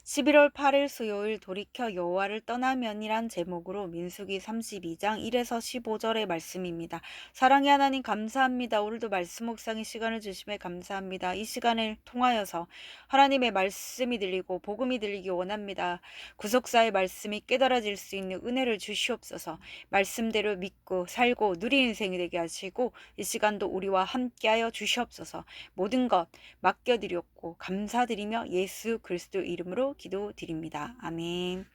11월 8일 수요일 돌이켜 여호와를 떠나면이란 제목으로 민수기 32장 1에서 15절의 말씀입니다. 사랑의 하나님 감사합니다. 오늘도 말씀 묵상의 시간을 주심에 감사합니다. 이 시간을 통하여서 하나님의 말씀이 들리고 복음이 들리기 원합니다. 구속사의 말씀이 깨달아질 수 있는 은혜를 주시옵소서. 말씀대로 믿고 살고 누리는 인생이 되게 하시고 이 시간도 우리와 함께하여 주시옵소서. 모든 것 맡겨드렸고 감사드리며 예수 그리스도 이름으로 기도드립니다. 아멘.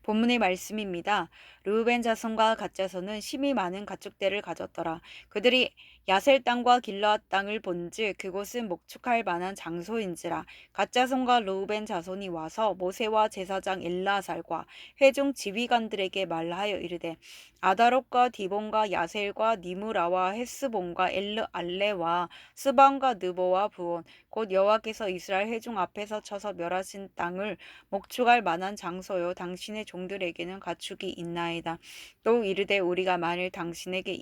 본문의 말씀입니다. 르우벤 자손과 갓 자손은 심히 많은 가축대를 가졌더라. 그들이 야셀 땅과 길르앗 땅을 본즉 그곳은 목축할 만한 장소인지라. 갓 자손과 르우벤 자손이 와서 모세와 제사장 엘라살과 회중 지휘관들에게 말하여 이르되 아다롯과 디본과 야셀과 니무라와 헤스본과 엘르 알레와 스반과 느보와 부온 곧 여호와께서 이스라엘 회중 앞에서 쳐서 멸하신 땅을 목축할 만한 장소요 당신의 종들에게는 가축이 있나이다. 또 이르되 우리가 만일 당신에게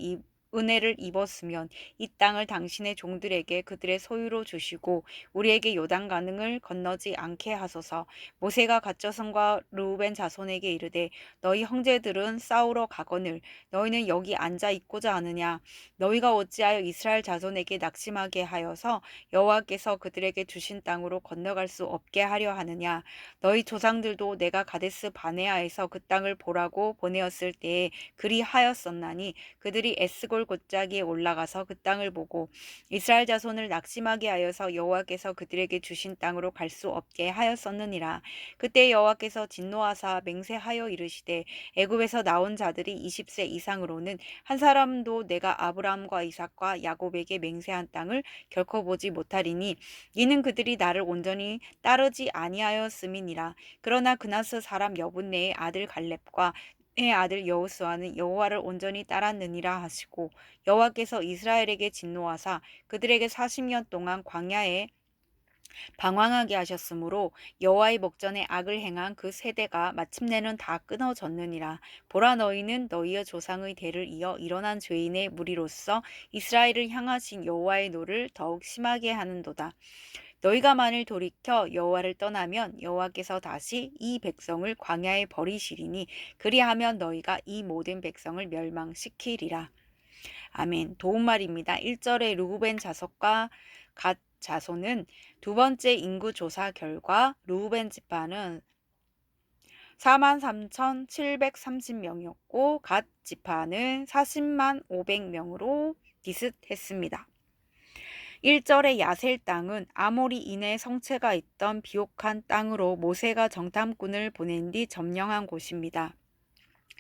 은혜를 입었으면 이 땅을 당신의 종들에게 그들의 소유로 주시고 우리에게 요단강을 건너지 않게 하소서. 모세가 갓 자손과 르우벤 자손에게 이르되 너희 형제들은 싸우러 가거늘 너희는 여기 앉아 있고자 하느냐. 너희가 어찌하여 이스라엘 자손에게 낙심하게 하여서 여호와께서 그들에게 주신 땅으로 건너갈 수 없게 하려 하느냐. 너희 조상들도 내가 가데스 바네아에서 그 땅을 보라고 보내었을 때에 그리하였었나니 그들이 에스골 골짜기에 올라가서 그 땅을 보고 이스라엘 자손을 낙심하게 하여서 여호와께서 그들에게 주신 땅으로 갈 수 없게 하였었느니라. 그때 여호와께서 진노하사 맹세하여 이르시되 애굽에서 나온 자들이 20세 이상으로는 한 사람도 내가 아브라함과 이삭과 야곱에게 맹세한 땅을 결코 보지 못하리니 이는 그들이 나를 온전히 따르지 아니하였음이니라. 그러나 그나스 사람 여분네의 아들 갈렙과 의 아들 여호수아는 여호와를 온전히 따랐느니라 하시고 여호와께서 이스라엘에게 진노하사 그들에게 40년 동안 광야에 방황하게 하셨으므로 여호와의 목전에 악을 행한 그 세대가 마침내는 다 끊어졌느니라. 보라 너희는 너희의 조상의 대를 이어 일어난 죄인의 무리로서 이스라엘을 향하신 여호와의 노를 더욱 심하게 하는도다. 너희가 만일 돌이켜 여호와를 떠나면 여호와께서 다시 이 백성을 광야에 버리시리니 그리하면 너희가 이 모든 백성을 멸망시키리라. 아멘. 도움말입니다. 1절에 르우벤 자손과 갓 자손은 두 번째 인구 조사 결과 르우벤 지파는 43,730명이었고 갓 지파는 40만 500명으로 비슷했습니다. 1절의 야셀 땅은 아모리인의 성체가 있던 비옥한 땅으로 모세가 정탐꾼을 보낸 뒤 점령한 곳입니다.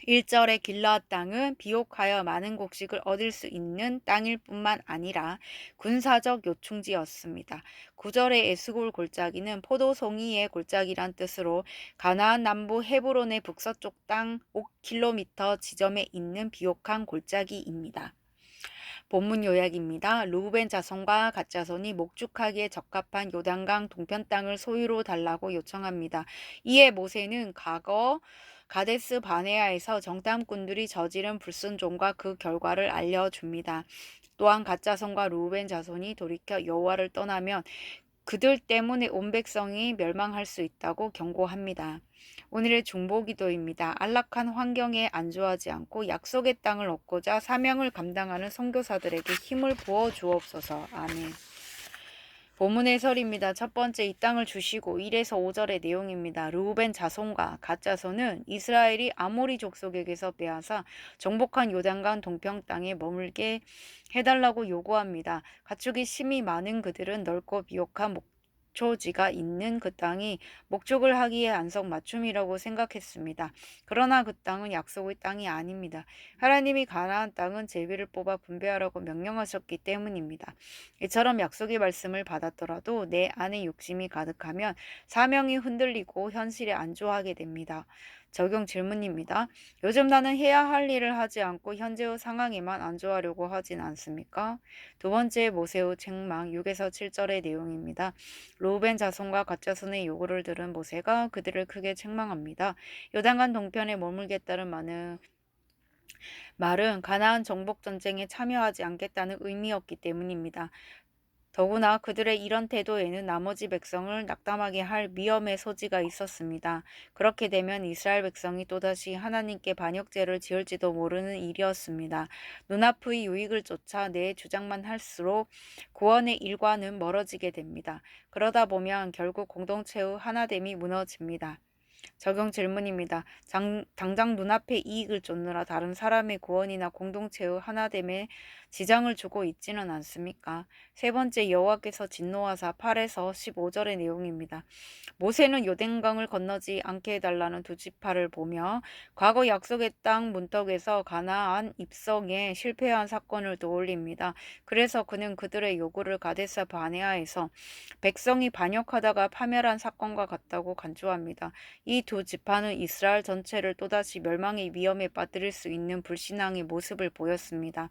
1절의 길르앗 땅은 비옥하여 많은 곡식을 얻을 수 있는 땅일 뿐만 아니라 군사적 요충지였습니다. 9절의 에스골 골짜기는 포도송이의 골짜기란 뜻으로 가나안 남부 헤브론의 북서쪽 땅 5km 지점에 있는 비옥한 골짜기입니다. 본문 요약입니다. 르우벤 자손과 갓 자손이 목축하기에 적합한 요단강 동편 땅을 소유로 달라고 요청합니다. 이에 모세는 과거 가데스 바네아에서 정탐꾼들이 저지른 불순종과 그 결과를 알려줍니다. 또한 갓 자손과 르우벤 자손이 돌이켜 여호와를 떠나면 그들 때문에 온 백성이 멸망할 수 있다고 경고합니다. 오늘의 중보기도입니다. 안락한 환경에 안주하지 않고 약속의 땅을 얻고자 사명을 감당하는 선교사들에게 힘을 부어 주옵소서. 아멘. 본문 해설입니다. 첫 번째, 이 땅을 주시고 1에서 5절의 내용입니다. 르우벤 자손과 갓 자손은 이스라엘이 아모리 족속에게서 빼앗아 정복한 요단강 동평 땅에 머물게 해달라고 요구합니다. 가축이 심이 많은 그들은 넓고 비옥한 목초지가 있는 그 땅이 목축을 하기에 안성맞춤이라고 생각했습니다. 그러나 그 땅은 약속의 땅이 아닙니다. 하나님이 가나안 땅은 제비를 뽑아 분배하라고 명령하셨기 때문입니다. 이처럼 약속의 말씀을 받았더라도 내 안에 욕심이 가득하면 사명이 흔들리고 현실에 안주하게 됩니다. 적용 질문입니다. 요즘 나는 해야 할 일을 하지 않고 현재의 상황에만 안주하려고 하진 않습니까? 두 번째, 모세의 책망 6에서 7절의 내용입니다. 르우벤 자손과 갓 자손의 요구를 들은 모세가 그들을 크게 책망합니다. 요단강 동편에 머물겠다는 말은 가나안 정복 전쟁에 참여하지 않겠다는 의미였기 때문입니다. 더구나 그들의 이런 태도에는 나머지 백성을 낙담하게 할 위험의 소지가 있었습니다. 그렇게 되면 이스라엘 백성이 또다시 하나님께 반역죄를 지을지도 모르는 일이었습니다. 눈앞의 유익을 쫓아 내 주장만 할수록 구원의 일과는 멀어지게 됩니다. 그러다 보면 결국 공동체의 하나됨이 무너집니다. 적용 질문입니다. 당장 눈앞의 이익을 쫓느라 다른 사람의 구원이나 공동체의 하나됨에 지장을 주고 있지는 않습니까? 세 번째, 여호와께서 진노하사 8에서 15절의 내용입니다. 모세는 요단강을 건너지 않게 해달라는 두 지파를 보며 과거 약속의 땅 문턱에서 가나안 입성에 실패한 사건을 떠올립니다. 그래서 그는 그들의 요구를 가데스 바네아에서 백성이 반역하다가 파멸한 사건과 같다고 간주합니다. 이 두 지파는 이스라엘 전체를 또다시 멸망의 위험에 빠뜨릴 수 있는 불신앙의 모습을 보였습니다.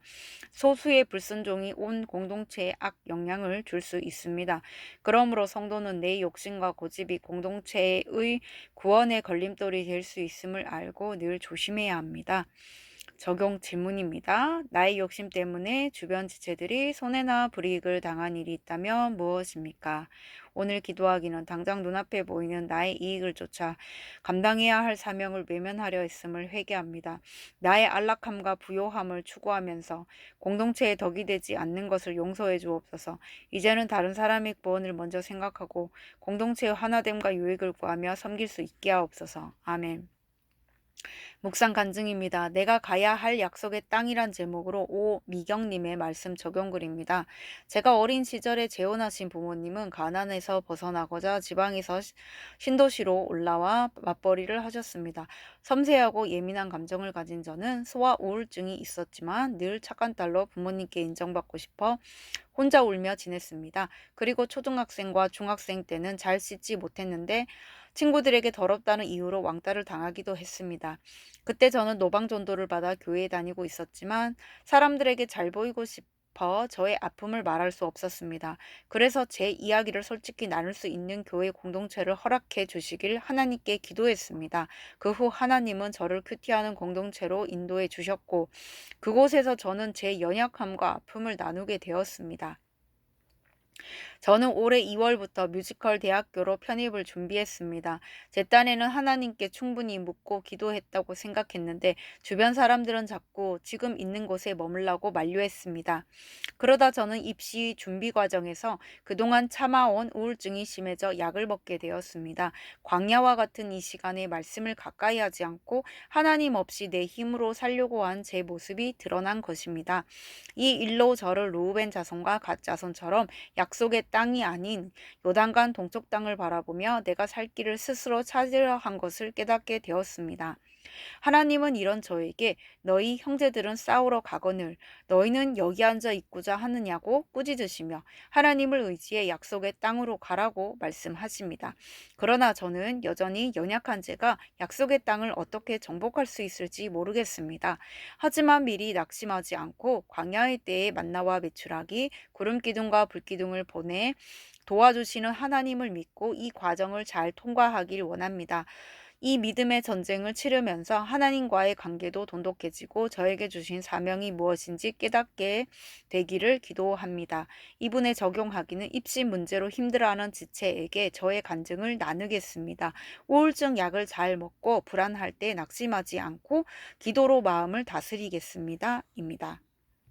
소수의 불순종이 온 공동체에 악 영향을 줄 수 있습니다. 그러므로 성도는 내 욕심과 고집이 공동체의 구원의 걸림돌이 될 수 있음을 알고 늘 조심해야 합니다. 적용 질문입니다. 나의 욕심 때문에 주변 지체들이 손해나 불이익을 당한 일이 있다면 무엇입니까? 오늘 기도하기는 당장 눈앞에 보이는 나의 이익을 쫓아 감당해야 할 사명을 외면하려 했음을 회개합니다. 나의 안락함과 부요함을 추구하면서 공동체에 덕이 되지 않는 것을 용서해 주옵소서. 이제는 다른 사람의 구원을 먼저 생각하고 공동체의 하나됨과 유익을 구하며 섬길 수 있게 하옵소서. 아멘. 묵상 간증입니다. 내가 가야 할 약속의 땅이란 제목으로 오미경님의 말씀 적용글입니다. 제가 어린 시절에 재혼하신 부모님은 가난에서 벗어나고자 지방에서 신도시로 올라와 맞벌이를 하셨습니다. 섬세하고 예민한 감정을 가진 저는 소아 우울증이 있었지만 늘 착한 딸로 부모님께 인정받고 싶어 혼자 울며 지냈습니다. 그리고 초등학생과 중학생 때는 잘 씻지 못했는데 친구들에게 더럽다는 이유로 왕따를 당하기도 했습니다. 그때 저는 노방전도를 받아 교회에 다니고 있었지만 사람들에게 잘 보이고 싶어 저의 아픔을 말할 수 없었습니다. 그래서 제 이야기를 솔직히 나눌 수 있는 교회 공동체를 허락해 주시길 하나님께 기도했습니다. 그 후 하나님은 저를 큐티하는 공동체로 인도해 주셨고 그곳에서 저는 제 연약함과 아픔을 나누게 되었습니다. 저는 올해 2월부터 뮤지컬 대학교로 편입을 준비했습니다. 제 딴에는 하나님께 충분히 묻고 기도했다고 생각했는데 주변 사람들은 자꾸 지금 있는 곳에 머물라고 만류했습니다. 그러다 저는 입시 준비 과정에서 그동안 참아온 우울증이 심해져 약을 먹게 되었습니다. 광야와 같은 이 시간에 말씀을 가까이 하지 않고 하나님 없이 내 힘으로 살려고 한 제 모습이 드러난 것입니다. 이 일로 저를 루우벤 자손과 갓 자손처럼 약속의 땅이 아닌 요단강 동쪽 땅을 바라보며 내가 살 길을 스스로 찾으려 한 것을 깨닫게 되었습니다. 하나님은 이런 저에게 너희 형제들은 싸우러 가거늘 너희는 여기 앉아 있고자 하느냐고 꾸짖으시며 하나님을 의지해 약속의 땅으로 가라고 말씀하십니다. 그러나 저는 여전히 연약한 제가 약속의 땅을 어떻게 정복할 수 있을지 모르겠습니다. 하지만 미리 낙심하지 않고 광야의 때에 만나와 메추라기 구름 기둥과 불 기둥을 보내 도와주시는 하나님을 믿고 이 과정을 잘 통과하길 원합니다. 이 믿음의 전쟁을 치르면서 하나님과의 관계도 돈독해지고 저에게 주신 사명이 무엇인지 깨닫게 되기를 기도합니다. 이분에 적용하기는 입시 문제로 힘들어하는 지체에게 저의 간증을 나누겠습니다. 우울증 약을 잘 먹고 불안할 때 낙심하지 않고 기도로 마음을 다스리겠습니다. 입니다.